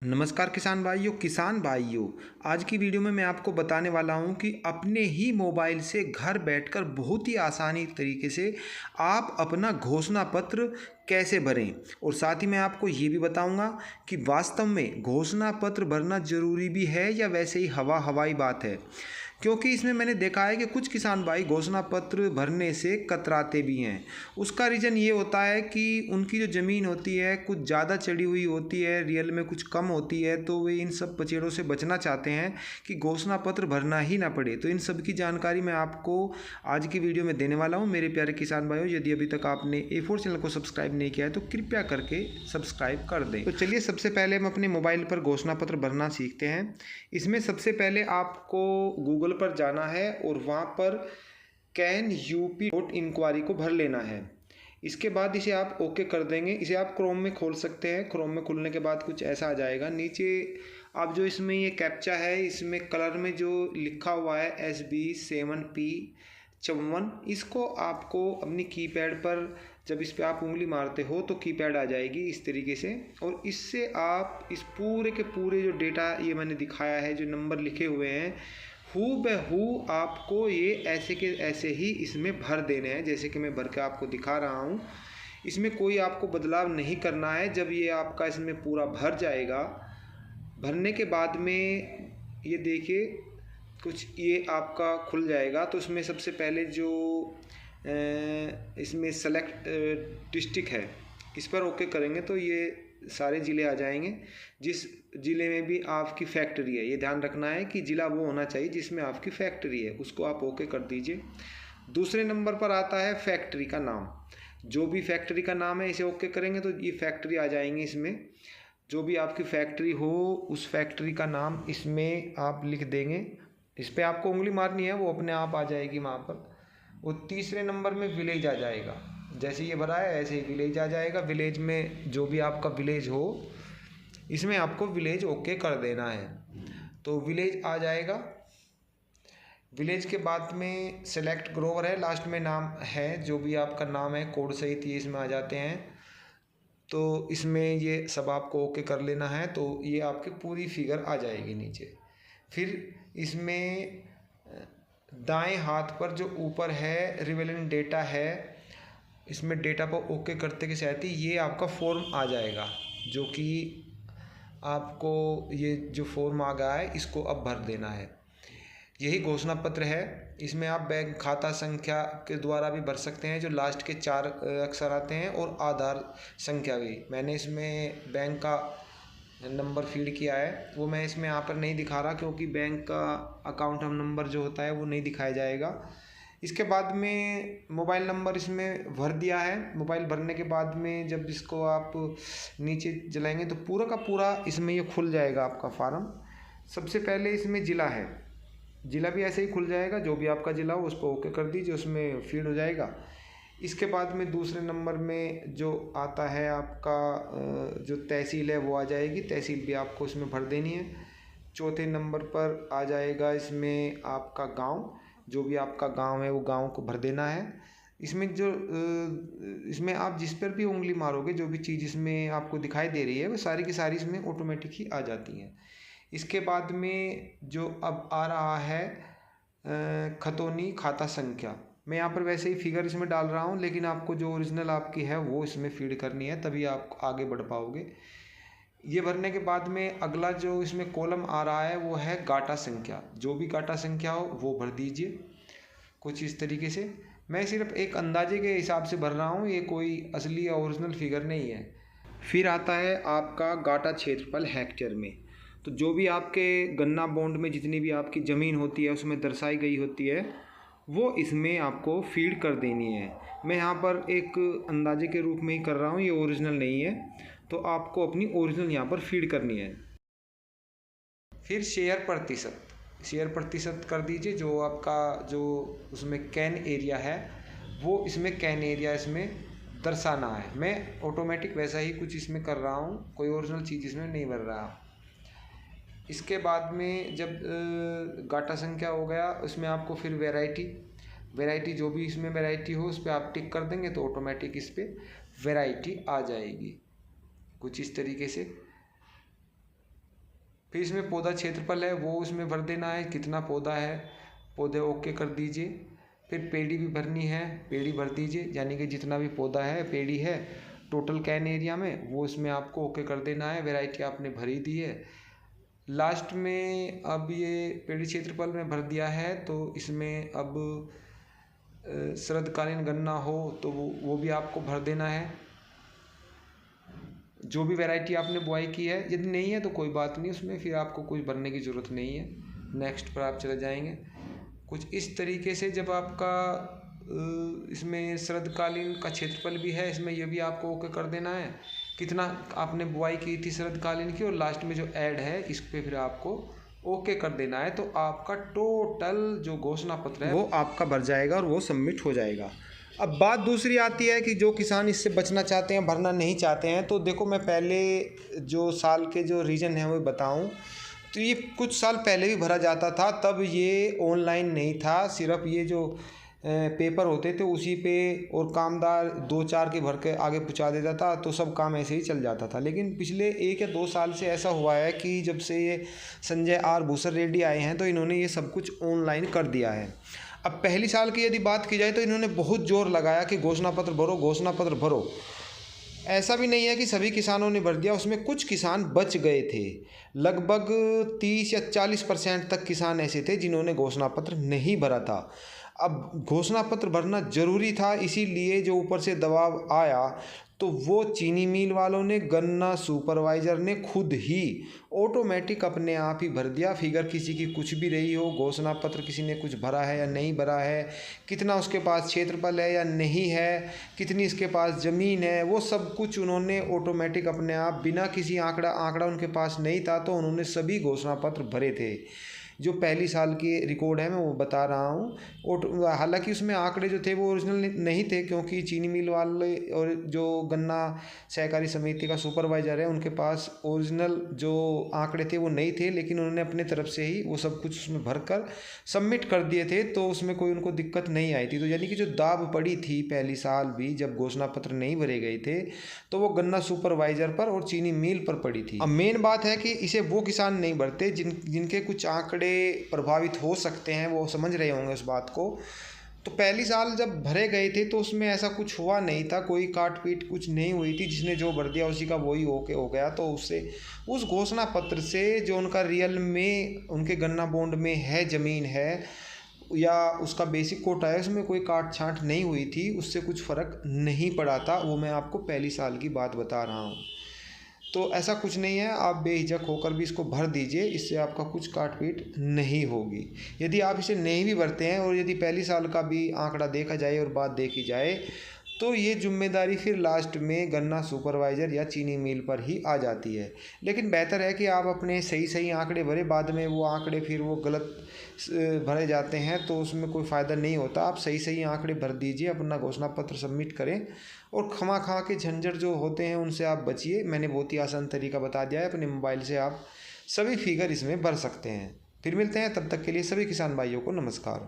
नमस्कार किसान भाइयों। आज की वीडियो में मैं आपको बताने वाला हूं कि अपने ही मोबाइल से घर बैठकर बहुत ही आसानी तरीके से आप अपना घोषणा पत्र कैसे भरें। और साथ ही मैं आपको ये भी बताऊंगा कि वास्तव में घोषणा पत्र भरना ज़रूरी भी है या वैसे ही हवाई बात है। क्योंकि इसमें मैंने देखा है कि कुछ किसान भाई घोषणा पत्र भरने से कतराते भी हैं। उसका रीज़न ये होता है कि उनकी जो ज़मीन होती है कुछ ज़्यादा चढ़ी हुई होती है, रियल में कुछ कम होती है, तो वे इन सब पचेड़ों से बचना चाहते हैं कि घोषणा पत्र भरना ही ना पड़े। तो इन सब की जानकारी मैं आपको आज की वीडियो में देने वाला हूँ। मेरे प्यारे किसान भाइयों, यदि अभी तक आपने A4 चैनल को सब्सक्राइब नहीं किया है तो कृपया करके सब्सक्राइब कर दें। तो चलिए सबसे पहले हम अपने मोबाइल पर घोषणा पत्र भरना सीखते हैं। इसमें सबसे पहले आपको गूगल पर जाना है और वहाँ पर कैन यूपी डॉट इंक्वायरी को भर लेना है। इसके बाद इसे आप ओके कर देंगे। इसे आप क्रोम में खोल सकते हैं। क्रोम में खुलने के बाद कुछ ऐसा आ जाएगा। नीचे आप जो इसमें ये कैप्चा है, इसमें कलर में जो लिखा हुआ है SB7P54, इसको आपको अपनी कीपैड पर जब इस पर आप उंगली मारते हो तो कीपैड आ जाएगी इस तरीके से। और इससे आप इस पूरे के पूरे जो डेटा ये मैंने दिखाया है, जो नंबर लिखे हुए हैं, हूबहू आपको ये ऐसे के ऐसे ही इसमें भर देने हैं, जैसे कि मैं भर के आपको दिखा रहा हूँ। इसमें कोई आपको बदलाव नहीं करना है। जब ये आपका इसमें पूरा भर जाएगा, भरने के बाद में ये देखिए कुछ ये आपका खुल जाएगा। तो इसमें सबसे पहले जो इसमें सेलेक्ट डिस्ट्रिक्ट है, इस पर ओके करेंगे तो ये सारे ज़िले आ जाएंगे। जिस ज़िले में भी आपकी फैक्ट्री है, ये ध्यान रखना है कि ज़िला वो होना चाहिए जिसमें आपकी फैक्ट्री है, उसको आप ओके कर दीजिए। दूसरे नंबर पर आता है फैक्ट्री का नाम। जो भी फैक्ट्री का नाम है इसे ओके करेंगे तो ये फैक्ट्री आ जाएंगी। इसमें जो भी आपकी फैक्ट्री हो उस फैक्ट्री का नाम इसमें आप लिख देंगे। इस पर आपको उंगली मारनी है, वो अपने आप आ जाएगी वहाँ पर। वो तीसरे नंबर में विलेज आ जाएगा। जैसे ये भरा है ऐसे ही विलेज आ जाएगा। विलेज में जो भी आपका विलेज हो, इसमें आपको विलेज ओके कर देना है। तो विलेज आ जाएगा। विलेज के बाद में सेलेक्ट ग्रोवर है, लास्ट में नाम है, जो भी आपका नाम है कोड सहित ये इसमें आ जाते हैं। तो इसमें ये सब आपको ओके कर लेना है। तो ये आपकी पूरी फिगर आ जाएगी नीचे। फिर इसमें दाएं हाथ पर जो ऊपर है रिवेलेंट डेटा है, इसमें डेटा पर ओके करते के साथ ही ये आपका फॉर्म आ जाएगा, जो कि आपको ये जो फॉर्म आ गया है इसको अब भर देना है। यही घोषणा पत्र है। इसमें आप बैंक खाता संख्या के द्वारा भी भर सकते हैं, जो लास्ट के 4 अक्षर आते हैं, और आधार संख्या भी। मैंने इसमें बैंक का नंबर फीड किया है, वो मैं इसमें यहाँ पर नहीं दिखा रहा क्योंकि बैंक का अकाउंट नंबर जो होता है वो नहीं दिखाया जाएगा। इसके बाद में मोबाइल नंबर इसमें भर दिया है। मोबाइल भरने के बाद में जब इसको आप नीचे जलाएंगे तो पूरा का पूरा इसमें ये खुल जाएगा आपका फार्म। सबसे पहले इसमें ज़िला है, ज़िला भी ऐसे ही खुल जाएगा। जो भी आपका ज़िला हो उस पर ओके कर दीजिए, उसमें फीड हो जाएगा। इसके बाद में दूसरे नंबर में जो आता है आपका जो तहसील है वो आ जाएगी। तहसील भी आपको इसमें भर देनी है। चौथे नंबर पर आ जाएगा इसमें आपका गांव। जो भी आपका गांव है वो गांव को भर देना है। इसमें इसमें आप जिस पर भी उंगली मारोगे, जो भी चीज़ इसमें आपको दिखाई दे रही है, वो सारी की सारी इसमें ऑटोमेटिक ही आ जाती हैं। इसके बाद में जो अब आ रहा है खतौनी खाता संख्या। मैं यहाँ पर वैसे ही फिगर इसमें डाल रहा हूँ, लेकिन आपको जो ओरिजिनल आपकी है वो इसमें फीड करनी है, तभी आप आगे बढ़ पाओगे। ये भरने के बाद में अगला जो इसमें कॉलम आ रहा है वो है गाटा संख्या। जो भी गाटा संख्या हो वो भर दीजिए कुछ इस तरीके से। मैं सिर्फ एक अंदाजे के हिसाब से भर रहा हूँ, ये कोई असली या ओरिजिनल फिगर नहीं है। फिर आता है आपका गाटा क्षेत्रफल हेक्टेयर में। तो जो भी आपके गन्ना बॉन्ड में जितनी भी आपकी ज़मीन होती है उसमें दर्शाई गई होती है वो इसमें आपको फीड कर देनी है। मैं यहाँ पर एक अंदाजे के रूप में ही कर रहा हूँ, ये ओरिजिनल नहीं है, तो आपको अपनी ओरिजिनल यहाँ पर फीड करनी है। फिर शेयर प्रतिशत कर दीजिए। जो आपका जो उसमें कैन एरिया है वो इसमें कैन एरिया इसमें दर्शाना है। मैं ऑटोमेटिक वैसा ही कुछ इसमें कर रहा हूँ, कोई ओरिजिनल चीज़ इसमें नहीं भर रहा। इसके बाद में जब गाटा संख्या हो गया, उसमें आपको फिर वैरायटी जो भी इसमें वैरायटी हो उस पर आप टिक कर देंगे तो ऑटोमेटिक इस पर वैरायटी आ जाएगी कुछ इस तरीके से। फिर इसमें पौधा क्षेत्रफल है वो उसमें भर देना है, कितना पौधा है, पौधे ओके कर दीजिए। फिर पेड़ी भी भरनी है, पेड़ी भर दीजिए, यानी कि जितना भी पौधा है पेड़ी है टोटल कैन एरिया में वो इसमें आपको ओके कर देना है। वैरायटी आपने भरी दी है। लास्ट में अब ये पेड़ी क्षेत्रफल में भर दिया है तो इसमें अब शरदकालीन गन्ना हो तो वो भी आपको भर देना है, जो भी वैरायटी आपने बुआई की है। यदि नहीं है तो कोई बात नहीं, उसमें फिर आपको कुछ भरने की ज़रूरत नहीं है, नेक्स्ट पर आप चले जाएंगे। कुछ इस तरीके से जब आपका इसमें शरदकालीन का क्षेत्रफल भी है, इसमें ये भी आपको ओके कर देना है कितना आपने बुआई की थी शरदकालीन की, और लास्ट में जो ऐड है इस पर फिर आपको ओके कर देना है। तो आपका टोटल जो घोषणा पत्र है वो आपका भर जाएगा और वो सबमिट हो जाएगा। अब बात दूसरी आती है कि जो किसान इससे बचना चाहते हैं, भरना नहीं चाहते हैं, तो देखो मैं पहले जो साल के जो रीजन है वो बताऊं तो ये कुछ साल पहले भी भरा जाता था, तब ये ऑनलाइन नहीं था, सिर्फ ये जो पेपर होते थे उसी पे और कामदार 2-4 के भर के आगे पहुंचा देता था, तो सब काम ऐसे ही चल जाता था। लेकिन पिछले 1 या 2 साल से ऐसा हुआ है कि जब से ये संजय आर भूसर रेड्डी आए हैं तो इन्होंने ये सब कुछ ऑनलाइन कर दिया है। अब पहली साल की यदि बात की जाए तो इन्होंने बहुत जोर लगाया कि घोषणा पत्र भरो, घोषणा पत्र भरो। ऐसा भी नहीं है कि सभी किसानों ने भर दिया, उसमें कुछ किसान बच गए थे। लगभग 30 या 40% तक किसान ऐसे थे जिन्होंने घोषणा पत्र नहीं भरा था। अब घोषणा पत्र भरना ज़रूरी था, इसीलिए जो ऊपर से दबाव आया तो वो चीनी मिल वालों ने, गन्ना सुपरवाइज़र ने खुद ही ऑटोमेटिक अपने आप ही भर दिया। फिगर किसी की कुछ भी रही हो, घोषणा पत्र किसी ने कुछ भरा है या नहीं भरा है, कितना उसके पास क्षेत्रफल है या नहीं है, कितनी इसके पास ज़मीन है, वो सब कुछ उन्होंने ऑटोमेटिक अपने आप, बिना किसी आंकड़ा उनके पास नहीं था तो उन्होंने सभी घोषणा पत्र भरे थे। जो पहली साल की रिकॉर्ड है मैं वो बता रहा हूँ। हालांकि उसमें आंकड़े जो थे वो ओरिजिनल नहीं थे, क्योंकि चीनी मिल वाले और जो गन्ना सहकारी समिति का सुपरवाइज़र है उनके पास ओरिजिनल जो आंकड़े थे वो नहीं थे, लेकिन उन्होंने अपने तरफ से ही वो सब कुछ उसमें भर कर सबमिट कर दिए थे, तो उसमें कोई उनको दिक्कत नहीं आई थी। तो यानी कि जो दाब पड़ी थी पहली साल भी जब घोषणा पत्र नहीं भरे गए थे तो वो गन्ना सुपरवाइज़र पर और चीनी मिल पर पड़ी थी। अब मेन बात है कि इसे वो किसान नहीं भरते जिनके कुछ आंकड़े प्रभावित हो सकते हैं, वो समझ रहे होंगे उस बात को। तो पहली साल जब भरे गए थे तो उसमें ऐसा कुछ हुआ नहीं था, कोई काट पीट कुछ नहीं हुई थी, जिसने जो भर दिया उसी का वही ओके हो गया। तो उससे उस घोषणा पत्र से जो उनका रियल में उनके गन्ना बॉन्ड में है, ज़मीन है या उसका बेसिक कोटा है, उसमें कोई काट छांट नहीं हुई थी, उससे कुछ फ़र्क नहीं पड़ा था। वो मैं आपको पहली साल की बात बता रहा हूँ। तो ऐसा कुछ नहीं है, आप बेहिचक होकर भी इसको भर दीजिए, इससे आपका कुछ काट पीट नहीं होगी। यदि आप इसे नहीं भी भरते हैं और यदि पहली साल का भी आंकड़ा देखा जाए और बात देखी जाए तो ये जिम्मेदारी फिर लास्ट में गन्ना सुपरवाइज़र या चीनी मिल पर ही आ जाती है। लेकिन बेहतर है कि आप अपने सही आंकड़े भरे, बाद में वो आंकड़े फिर वो गलत भरे जाते हैं तो उसमें कोई फ़ायदा नहीं होता। आप सही आंकड़े भर दीजिए, अपना घोषणा पत्र सबमिट करें और खमा के झंझट जो होते हैं उनसे आप बचिए। मैंने बहुत ही आसान तरीका बता दिया है, अपने मोबाइल से आप सभी फिगर इसमें भर सकते हैं। फिर मिलते हैं, तब तक के लिए सभी किसान भाइयों को नमस्कार।